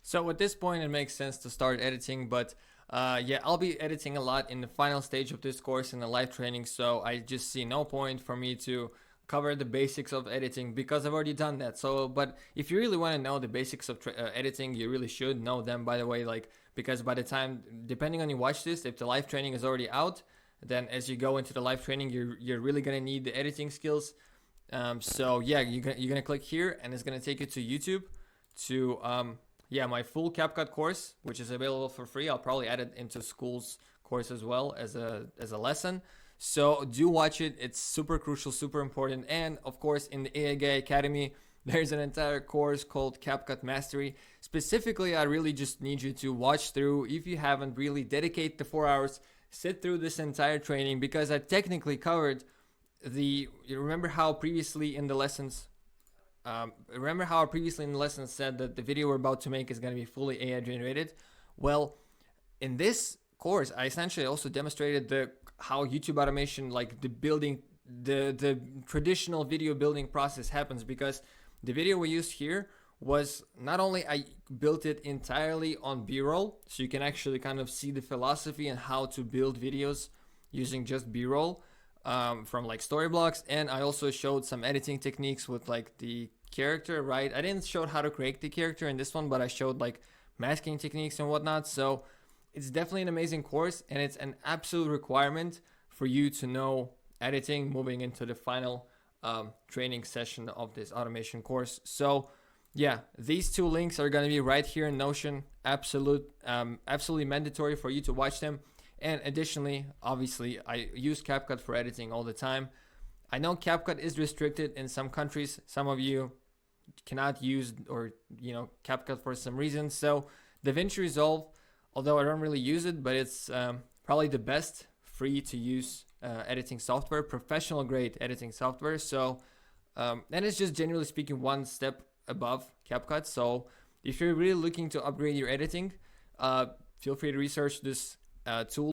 So at this point, it makes sense to start editing, but yeah, I'll be editing a lot in the final stage of this course in the live training. So I just see no point for me to cover the basics of editing because I've already done that. So, but if you really want to know the basics of editing, you really should know them, by the way, like, because by the time, depending on you watch this, if the live training is already out, then as you go into the live training, you're really gonna need the editing skills. So yeah, you're gonna click here, and it's gonna take you to YouTube to yeah, my full CapCut course, which is available for free. I'll probably add it into school's course as well as a lesson. So do watch it. It's super crucial, super important. And of course, in the AAGA Academy, there's an entire course called CapCut Mastery. Specifically, I really just need you to watch through. If you haven't, really dedicate the 4 hours, sit through this entire training, because I technically covered you remember how previously in the lessons said that the video we're about to make is going to be fully AI generated? Well, in this course, I essentially also demonstrated how YouTube automation, like the traditional video building process happens, because the video we used here was not only I built it entirely on B-roll, so you can actually kind of see the philosophy and how to build videos using just B-roll from like story blocks, and I also showed some editing techniques with like the character, right? I didn't show how to create the character in this one, but I showed like masking techniques and whatnot. So it's definitely an amazing course, and it's an absolute requirement for you to know editing moving into the final training session of this automation course. So yeah, these two links are going to be right here in Notion. Absolutely mandatory for you to watch them. And additionally, obviously, I use CapCut for editing all the time. I know CapCut is restricted in some countries. Some of you cannot use CapCut for some reason. So DaVinci Resolve, although I don't really use it, but it's probably the best free to use editing software, professional grade editing software. So and it's just generally speaking one step above CapCut. So if you're really looking to upgrade your editing, feel free to research this tool.